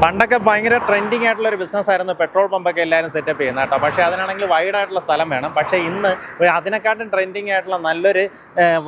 പണ്ടൊക്കെ ഭയങ്കര ട്രെൻഡിങ് ആയിട്ടുള്ള ഒരു ബിസിനസ് ആയിരുന്നു പെട്രോൾ പമ്പൊക്കെ എല്ലാവരും സെറ്റപ്പ് ചെയ്യുന്നത് കേട്ടോ. പക്ഷേ അതിനാണെങ്കിൽ വൈഡ് ആയിട്ടുള്ള സ്ഥലം വേണം. പക്ഷേ ഇന്ന് അതിനെക്കാട്ടും ട്രെൻഡിങ് ആയിട്ടുള്ള നല്ലൊരു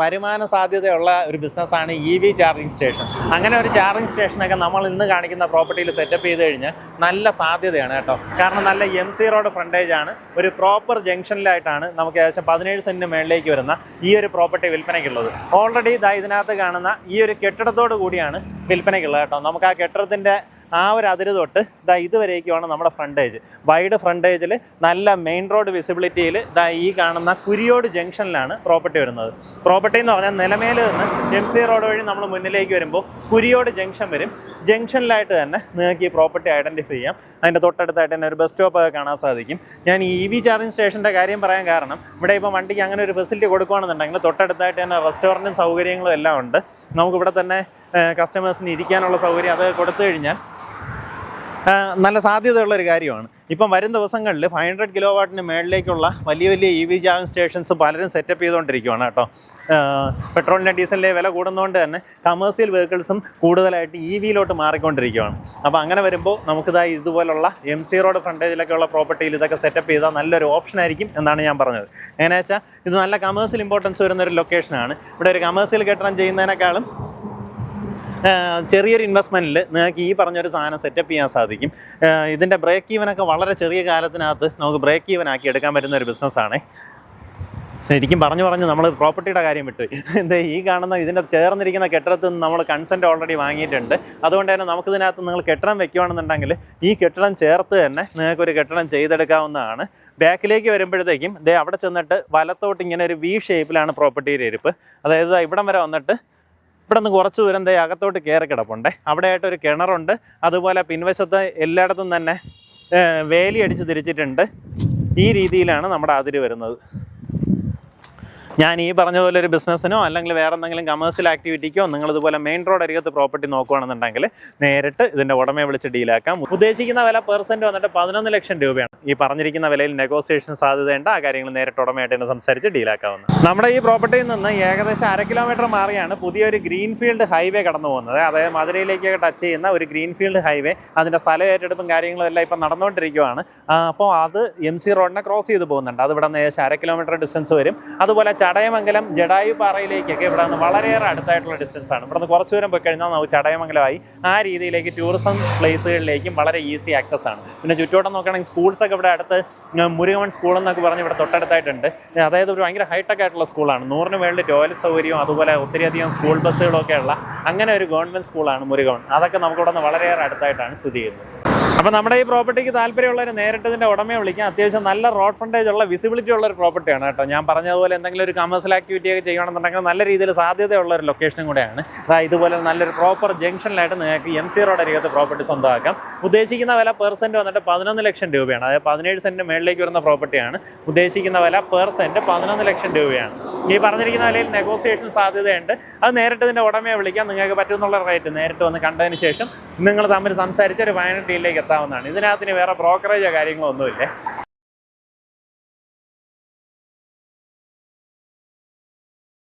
വരുമാന സാധ്യതയുള്ള ഒരു ബിസിനസ്സാണ് EV ചാർജിങ് സ്റ്റേഷൻ. അങ്ങനെ ഒരു ചാർജിങ് സ്റ്റേഷനൊക്കെ നമ്മൾ ഇന്ന് കാണിക്കുന്ന പ്രോപ്പർട്ടിയിൽ സെറ്റപ്പ് ചെയ്ത് കഴിഞ്ഞാൽ നല്ല സാധ്യതയാണ് കേട്ടോ. കാരണം നല്ല MC റോഡ് ഫ്രണ്ടേജ് ആണ്. ഒരു പ്രോപ്പർ ജംഗ്ഷനിലായിട്ടാണ് നമുക്ക് ഏകദേശം 17 സെൻറ്റിന് മേളിലേക്ക് വരുന്ന ഈ ഒരു പ്രോപ്പർട്ടി വിൽപ്പനയ്ക്കുള്ളത്. ഓൾറെഡി ഇതിനകത്ത് കാണുന്ന ഈ ഒരു കെട്ടിടത്തോട് കൂടിയാണ് വിൽപ്പനയ്ക്കുള്ളത് കേട്ടോ. നമുക്ക് ആ കെട്ടിടത്തിൻ്റെ ആ ഒരു അതിര് തൊട്ട് ഇതുവരേക്കുമാണ് നമ്മുടെ ഫ്രണ്ടേജ്. വൈഡ് ഫ്രണ്ടേജിൽ നല്ല മെയിൻ റോഡ് വിസിബിലിറ്റിയിൽ ഈ കാണുന്ന കുരിയോട് ജംഗ്ഷനിലാണ് പ്രോപ്പർട്ടി വരുന്നത്. പ്രോപ്പർട്ടി എന്ന് പറഞ്ഞാൽ നിലമേൽ നിന്ന് MC റോഡ് വഴി നമ്മൾ മുന്നിലേക്ക് വരുമ്പോൾ കുരിയോട് ജംഗ്ഷൻ വരും. ജംഗ്ഷനിലായിട്ട് തന്നെ നിങ്ങൾക്ക് ഈ പ്രോപ്പർട്ടി ഐഡൻറ്റിഫൈ ചെയ്യാം. അതിൻ്റെ തൊട്ടടുത്തായിട്ട് തന്നെ ഒരു ബസ് സ്റ്റോപ്പൊക്കെ കാണാൻ സാധിക്കും. ഞാൻ ഈ EV ചാർജിങ് സ്റ്റേഷൻ്റെ കാര്യം പറയാൻ കാരണം ഇവിടെ ഇപ്പോൾ വണ്ടിക്ക് അങ്ങനെ ഒരു ഫെസിലിറ്റി കൊടുക്കുകയാണെന്നുണ്ടെങ്കിൽ തൊട്ടടുത്തായിട്ട് തന്നെ റെസ്റ്റോറൻറ്റും സൗകര്യങ്ങളും എല്ലാം ഉണ്ട്. നമുക്കിവിടെ തന്നെ കസ്റ്റമേഴ്സിന് ഇരിക്കാനുള്ള സൗകര്യം അത് കൊടുത്തു കഴിഞ്ഞാൽ നല്ല സാധ്യതയുള്ളൊരു കാര്യമാണ്. ഇപ്പം വരും ദിവസങ്ങളിൽ 500 കിലോവാട്ടിന് മേളിലേക്കുള്ള വലിയ വലിയ EV ചാർജിങ് സ്റ്റേഷൻസ് പലരും സെറ്റപ്പ് ചെയ്തുകൊണ്ടിരിക്കുകയാണ് കേട്ടോ. പെട്രോളിൻ്റെ ഡീസലിൻ്റെ വില കൂടുന്നതുകൊണ്ട് തന്നെ കമേഴ്സ്യൽ വെഹിക്കിൾസും കൂടുതലായിട്ട് EVയിലോട്ട് മാറിക്കൊണ്ടിരിക്കുകയാണ്. അപ്പോൾ അങ്ങനെ വരുമ്പോൾ നമുക്കിതായി ഇതുപോലുള്ള MC റോഡ് ഫ്രണ്ടേജിലൊക്കെയുള്ള പ്രോപ്പർട്ടിയിൽ ഇതൊക്കെ സെറ്റപ്പ് ചെയ്താൽ നല്ലൊരു ഓപ്ഷൻ ആയിരിക്കും എന്നാണ് ഞാൻ പറഞ്ഞത്. എങ്ങനെയാ വെച്ചാൽ ഇത് നല്ല കമേഴ്സ്യൽ ഇമ്പോർട്ടൻസ് വരുന്നൊരു ലൊക്കേഷനാണ്. ഇവിടെ ഒരു കമേഴ്സ്യൽ കെട്ടിടം ചെയ്യുന്നതിനേക്കാളും ചെറിയൊരു ഇൻവെസ്റ്റ്മെൻറ്റിൽ നിങ്ങൾക്ക് ഈ പറഞ്ഞൊരു സാധനം സെറ്റപ്പ് ചെയ്യാൻ സാധിക്കും. ഇതിൻ്റെ ബ്രേക്ക് ഈവനൊക്കെ വളരെ ചെറിയ കാലത്തിനകത്ത് നമുക്ക് ബ്രേക്ക് ഈവൻ ആക്കി എടുക്കാൻ പറ്റുന്ന ഒരു ബിസിനസ്സാണ്. ശരിക്കും പറഞ്ഞു നമ്മൾ പ്രോപ്പർട്ടിയുടെ കാര്യം വിട്ടു. ഈ കാണുന്ന ഇതിൻ്റെ ചേർന്നിരിക്കുന്ന കെട്ടിടത്തിൽ നിന്ന് നമ്മൾ കൺസെൻറ്റ് ഓൾറെഡി വാങ്ങിയിട്ടുണ്ട്. അതുകൊണ്ട് തന്നെ നമുക്കിതിനകത്ത് നിങ്ങൾ കെട്ടിടം വെക്കുകയാണെന്നുണ്ടെങ്കിൽ ഈ കെട്ടിടം ചേർത്ത് തന്നെ നിങ്ങൾക്കൊരു കെട്ടിടം ചെയ്തെടുക്കാവുന്നതാണ്. ബാക്കിലേക്ക് വരുമ്പോഴത്തേക്കും അവിടെ ചെന്നിട്ട് വലത്തോട്ട് ഇങ്ങനെ ഒരു V ഷേപ്പിലാണ് പ്രോപ്പർട്ടിയുടെ ഇരിപ്പ്. അതായത് ഇവിടം വരെ വന്നിട്ട് ഇവിടെ നിന്ന് കുറച്ച് ദൂരം അകത്തോട്ട് കയറി കിടപ്പുണ്ട്. അവിടെ ആയിട്ടൊരു കിണറുണ്ട്. അതുപോലെ പിൻവശത്ത് എല്ലായിടത്തും തന്നെ വേലി അടിച്ച് തിരിച്ചിട്ടുണ്ട്. ഈ രീതിയിലാണ് നമ്മുടെ അതിര് വരുന്നത്. ഞാൻ ഈ പറഞ്ഞ പോലെ ഒരു ബിസിനസ്സിനോ അല്ലെങ്കിൽ വേറെ എന്തെങ്കിലും കമേഴ്സ്യൽ ആക്ടിവിറ്റിക്കോ നിങ്ങളിതുപോലെ മെയിൻ റോഡ് അരികത്ത് പ്രോപ്പർട്ടി നോക്കുകയാണെന്നുണ്ടെങ്കിൽ നേരിട്ട് ഇതിൻ്റെ ഉടമയെ വിളിച്ച് ഡീലാക്കാം. ഉദ്ദേശിക്കുന്ന വില പെർസെൻറ്റ് വന്നിട്ട് 11 ലക്ഷം രൂപയാണ്. ഈ പറഞ്ഞിരിക്കുന്ന വിലയിൽ നെഗോസിയേഷൻ സാധ്യതയുണ്ട്. ആ കാര്യങ്ങൾ നേരിട്ട് ഉടമയായിട്ട് തന്നെ സംസാരിച്ച് ഡീലാക്കാവുന്നത്. നമ്മുടെ ഈ പ്രോപ്പർട്ടിയിൽ നിന്ന് ഏകദേശം 1/2 കിലോമീറ്റർ മാറിയാണ് പുതിയൊരു ഗ്രീൻഫീൽഡ് ഹൈവേ കടന്നു പോകുന്നത്. അതായത് മധുരയിലേക്കൊക്കെ ടച്ച് ചെയ്യുന്ന ഒരു ഗ്രീൻഫീൽഡ് ഹൈവേ. അതിൻ്റെ സ്ഥല ഏറ്റെടുപ്പും കാര്യങ്ങളും എല്ലാം ഇപ്പം നടന്നുകൊണ്ടിരിക്കുകയാണ്. അപ്പോൾ അത് MC റോഡിനെ ക്രോസ് ചെയ്ത് പോകുന്നുണ്ട്. അത് ഇവിടെ നിന്ന് ഏകദേശം 1/2 കിലോമീറ്റർ ഡിസ്റ്റൻസ് വരും. അതുപോലെ ചടയമംഗലം ജഡായുപാറയിലേക്കൊക്കെ ഇവിടെ നിന്ന് വളരെയേറെ അടുത്തായിട്ടുള്ള ഡിസ്റ്റൻസ് ആണ്. ഇവിടെ നിന്ന് കുറച്ച് ദൂരം പോയി കഴിഞ്ഞാൽ നമുക്ക് ചടയമംഗലമായി ആ രീതിയിലേക്ക് ടൂറിസം പ്ലേസുകളിലേക്കും വളരെ ഈസി ആക്സസ് ആണ്. പിന്നെ ചുറ്റോട്ടം നോക്കുകയാണെങ്കിൽ സ്കൂൾസൊക്കെ ഇവിടെ അടുത്ത് മുരുകമൺ സ്കൂൾ എന്നൊക്കെ പറഞ്ഞ് ഇവിടെ തൊട്ടടുത്തായിട്ടുണ്ട്. അതായത് ഒരു ഭയങ്കര ഹൈടെക് ആയിട്ടുള്ള സ്കൂളാണ്. 100ന് മേളിൽ ടോയ്ലറ്റ് സൗകര്യവും അതുപോലെ ഒത്തിരിയധികം സ്കൂൾ ബസ്സുകളൊക്കെ ഉള്ള അങ്ങനെ ഒരു ഗവൺമെൻറ് സ്കൂളാണ് മുരുകമൺ. അതൊക്കെ നമുക്കിവിടെ നിന്ന് വളരെയേറെ അടുത്തായിട്ടാണ് സ്ഥിതി ചെയ്യുന്നത്. അപ്പോൾ നമ്മുടെ ഈ പ്രോപ്പർട്ടിക്ക് താല്പര്യമുള്ളവർ നേരിട്ട് ഇതിൻ്റെ ഉടമയെ വിളിക്കാം. അത്യാവശ്യം നല്ല റോഡ് ഫ്രണ്ടേജ് ഉള്ള വിസിബിലിറ്റി ഉള്ള ഒരു പ്രോപ്പർട്ടിയാണ് കേട്ടോ. ഞാൻ പറഞ്ഞതുപോലെ എന്തെങ്കിലും ഒരു കമേഴ്സ്യൽ ആക്ടിവിറ്റി ഒക്കെ ചെയ്യണമെന്നുണ്ടെങ്കിൽ നല്ല രീതിയിൽ സാധ്യതയുള്ള ഒരു ലൊക്കേഷനും കൂടെയാണ്. ഇതുപോലെ നല്ലൊരു പ്രോപ്പർ ജംഗ്ഷനിലായിട്ട് നിങ്ങൾക്ക് MC റോഡ് അരികത്ത് പ്രോപ്പർട്ടി സ്വന്തമാക്കാം. ഉദ്ദേശിക്കുന്ന വില പെർസെൻറ്റ് വന്നിട്ട് 11 ലക്ഷം രൂപയാണ്. അതായത് 17 സെൻറ്റിന് മേളിലേക്ക് വരുന്ന പ്രോപ്പർട്ടിയാണ്. ഉദ്ദേശിക്കുന്ന വില പെർസെൻറ്റ് 11 ലക്ഷം രൂപയാണ്. ഈ പറഞ്ഞിരിക്കുന്ന വിലയിൽ നെഗോസിയേഷൻ സാധ്യതയുണ്ട്. അത് നേരിട്ട് ഇതിൻ്റെ ഉടമയെ വിളിക്കാം. നിങ്ങൾക്ക് പറ്റുന്നുള്ള റേറ്റ് നേരിട്ട് വന്ന് കണ്ടതിന് ശേഷം നിങ്ങൾ തമ്മിൽ സംസാരിച്ച് ഒരു ഫൈനൽ ഡീലിലേക്ക് എത്താവുന്നതാണ്. ഇതിനകത്തിന് വേറെ ബ്രോക്കറേജോ കാര്യങ്ങളോ ഒന്നുമില്ല.